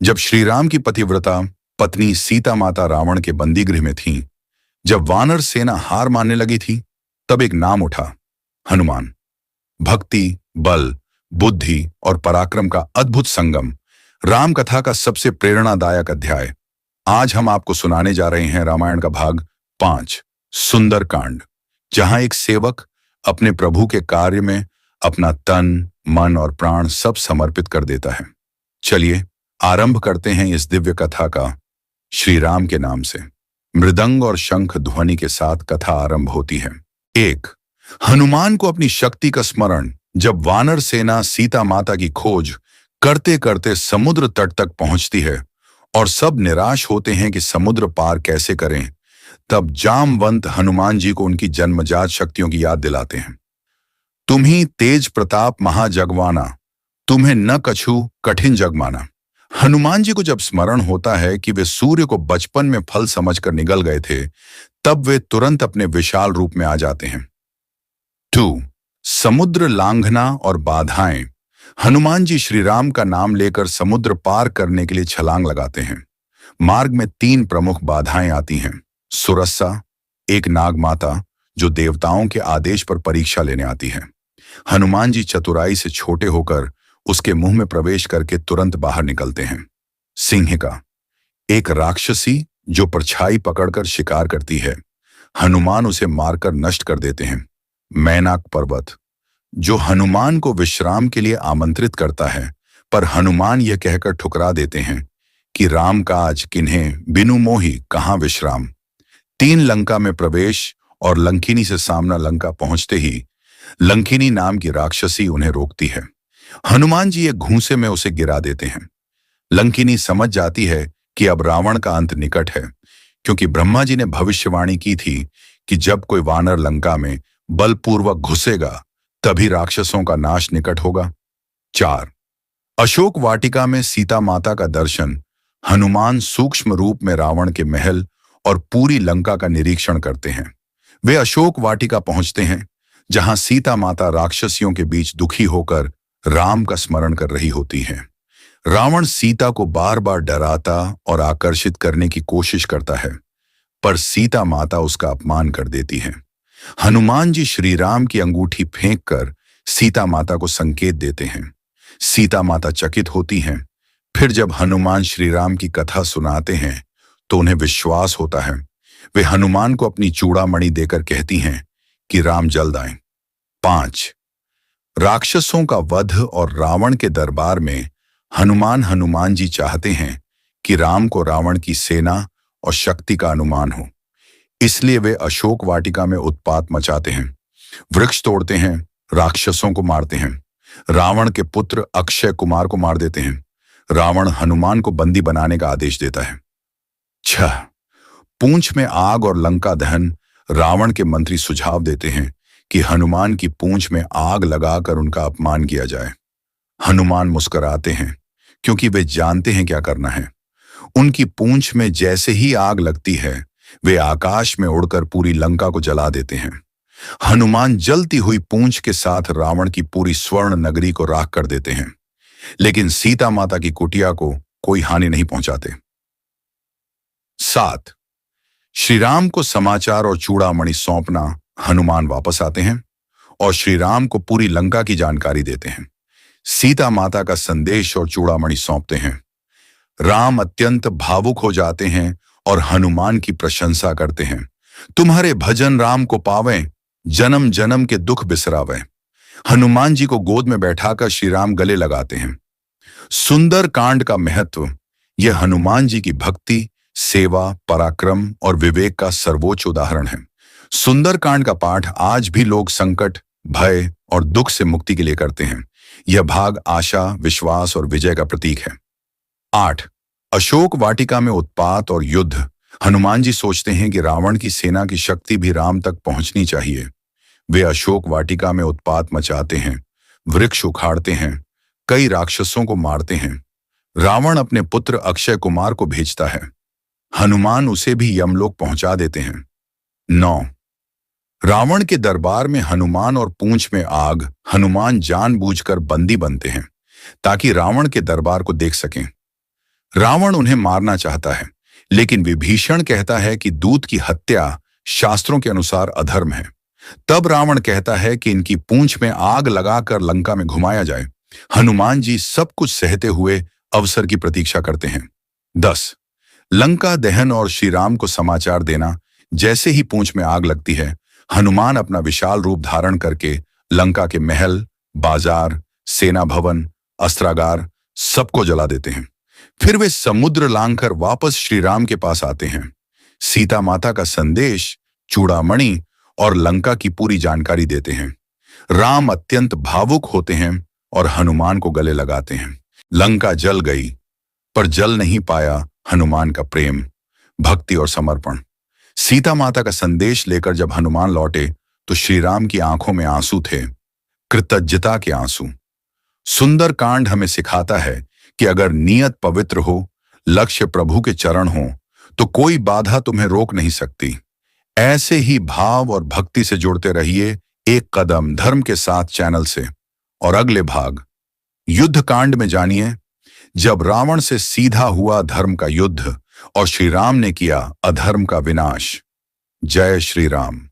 जब श्री राम की पतिव्रता पत्नी सीता माता रावण के बंदीगृह में थीं, जब वानर सेना हार मानने लगी थी, तब एक नाम उठा, हनुमान। भक्ति, बल, बुद्धि और पराक्रम का अद्भुत संगम, राम कथा का सबसे प्रेरणादायक अध्याय। आज हम आपको सुनाने जा रहे हैं रामायण का भाग 5, सुंदरकांड, जहां एक सेवक अपने प्रभु के कार्य में अपना तन, मन और प्राण सब समर्पित कर देता है। चलिए आरंभ करते हैं इस दिव्य कथा का श्री राम के नाम से। मृदंग और शंख ध्वनि के साथ कथा आरंभ होती है। 1, हनुमान को अपनी शक्ति का स्मरण। जब वानर सेना सीता माता की खोज करते करते समुद्र तट तक पहुंचती है और सब निराश होते हैं कि समुद्र पार कैसे करें, तब जामवंत हनुमान जी को उनकी जन्मजात शक्तियों की याद दिलाते हैं। तुम्ही तेज प्रताप महाजगवाना, तुम्हें न कछु कठिन जग माना। हनुमान जी को जब स्मरण होता है कि वे सूर्य को बचपन में फल समझकर निगल गए थे, तब वे तुरंत अपने विशाल रूप में आ जाते हैं। 2, समुद्र लांघना और बाधाएं। हनुमान जी श्री राम का नाम लेकर समुद्र पार करने के लिए छलांग लगाते हैं। मार्ग में 3 प्रमुख बाधाएं आती हैं। सुरस्सा, एक नाग माता जो देवताओं के आदेश पर परीक्षा लेने आती है। हनुमान जी चतुराई से छोटे होकर उसके मुंह में प्रवेश करके तुरंत बाहर निकलते हैं। सिंहिका, एक राक्षसी जो परछाई पकड़कर शिकार करती है। हनुमान उसे मारकर नष्ट कर देते हैं। मैनाक पर्वत, जो हनुमान को विश्राम के लिए आमंत्रित करता है, पर हनुमान यह कहकर ठुकरा देते हैं कि राम काज किन्हें बिनु मोहि कहाँ विश्राम। 3, लंका में प्रवेश और लंकिनी से सामना। लंका पहुंचते ही लंकिनी नाम की राक्षसी उन्हें रोकती है। हनुमान जी एक घूंसे में उसे गिरा देते हैं। लंकिनी समझ जाती है कि अब रावण का अंत निकट है, क्योंकि ब्रह्मा जी ने भविष्यवाणी की थी कि जब कोई वानर लंका में बलपूर्वक घुसेगा तभी राक्षसों का नाश निकट होगा। 4, अशोक वाटिका में सीता माता का दर्शन। हनुमान सूक्ष्म रूप में रावण के महल और पूरी लंका का निरीक्षण करते हैं। वे अशोक वाटिका पहुंचते हैं, जहां सीता माता राक्षसियों के बीच दुखी होकर राम का स्मरण कर रही होती है। रावण सीता को बार बार डराता और आकर्षित करने की कोशिश करता है, पर सीता माता उसका अपमान कर देती है। हनुमान जी श्री राम की अंगूठी फेंककर सीता माता को संकेत देते हैं। सीता माता चकित होती हैं। फिर जब हनुमान श्री राम की कथा सुनाते हैं तो उन्हें विश्वास होता है। वे हनुमान को अपनी चूड़ामणि देकर कहती हैं कि राम जल्द आए। 5, राक्षसों का वध और रावण के दरबार में हनुमान जी चाहते हैं कि राम को रावण की सेना और शक्ति का अनुमान हो। इसलिए वे अशोक वाटिका में उत्पात मचाते हैं, वृक्ष तोड़ते हैं, राक्षसों को मारते हैं। रावण के पुत्र अक्षय कुमार को मार देते हैं। रावण हनुमान को बंदी बनाने का आदेश देता है। 6, पूंछ में आग और लंका दहन। रावण के मंत्री सुझाव देते हैं कि हनुमान की पूंछ में आग लगाकर उनका अपमान किया जाए। हनुमान मुस्कुराते हैं, क्योंकि वे जानते हैं क्या करना है। उनकी पूंछ में जैसे ही आग लगती है, वे आकाश में उड़कर पूरी लंका को जला देते हैं। हनुमान जलती हुई पूंछ के साथ रावण की पूरी स्वर्ण नगरी को राख कर देते हैं, लेकिन सीता माता की कुटिया को कोई हानि नहीं पहुंचाते। 7, श्री राम को समाचार और चूड़ामणि सौंपना। हनुमान वापस आते हैं और श्री राम को पूरी लंका की जानकारी देते हैं। सीता माता का संदेश और चूड़ामणि सौंपते हैं। राम अत्यंत भावुक हो जाते हैं और हनुमान की प्रशंसा करते हैं। तुम्हारे भजन राम को पावें, जन्म जन्म के दुख बिसरावें। हनुमान जी को गोद में बैठाकर श्री राम गले लगाते हैं। सुंदर कांड का महत्व। यह हनुमान जी की भक्ति, सेवा, पराक्रम और विवेक का सर्वोच्च उदाहरण है। सुंदरकांड का पाठ आज भी लोग संकट, भय और दुख से मुक्ति के लिए करते हैं। यह भाग आशा, विश्वास और विजय का प्रतीक है। 8, अशोक वाटिका में उत्पात और युद्ध। हनुमान जी सोचते हैं कि रावण की सेना की शक्ति भी राम तक पहुंचनी चाहिए। वे अशोक वाटिका में उत्पात मचाते हैं, वृक्ष उखाड़ते हैं, कई राक्षसों को मारते हैं। रावण अपने पुत्र अक्षय कुमार को भेजता है। हनुमान उसे भी यमलोक पहुंचा देते हैं। 9, रावण के दरबार में हनुमान और पूंछ में आग। हनुमान जानबूझकर बंदी बनते हैं ताकि रावण के दरबार को देख सकें। रावण उन्हें मारना चाहता है, लेकिन विभीषण कहता है कि दूत की हत्या शास्त्रों के अनुसार अधर्म है। तब रावण कहता है कि इनकी पूंछ में आग लगाकर लंका में घुमाया जाए। हनुमान जी सब कुछ सहते हुए अवसर की प्रतीक्षा करते हैं। 10. लंका दहन और श्री राम को समाचार देना। जैसे ही पूंछ में आग लगती है, हनुमान अपना विशाल रूप धारण करके लंका के महल, बाजार, सेना भवन, अस्त्रागार सबको जला देते हैं। फिर वे समुद्र लांघकर वापस श्री राम के पास आते हैं। सीता माता का संदेश, चूड़ामणि और लंका की पूरी जानकारी देते हैं। राम अत्यंत भावुक होते हैं और हनुमान को गले लगाते हैं। लंका जल गई, पर जल नहीं पाया हनुमान का प्रेम, भक्ति और समर्पण। सीता माता का संदेश लेकर जब हनुमान लौटे तो श्री राम की आंखों में आंसू थे, कृतज्ञता के आंसू। सुंदर कांड हमें सिखाता है कि अगर नियत पवित्र हो, लक्ष्य प्रभु के चरण हो, तो कोई बाधा तुम्हें रोक नहीं सकती। ऐसे ही भाव और भक्ति से जुड़ते रहिए एक कदम धर्म के साथ चैनल से। और अगले भाग युद्ध कांड में जानिए, जब रावण से सीधा हुआ धर्म का युद्ध और श्री राम ने किया अधर्म का विनाश। जय श्री राम।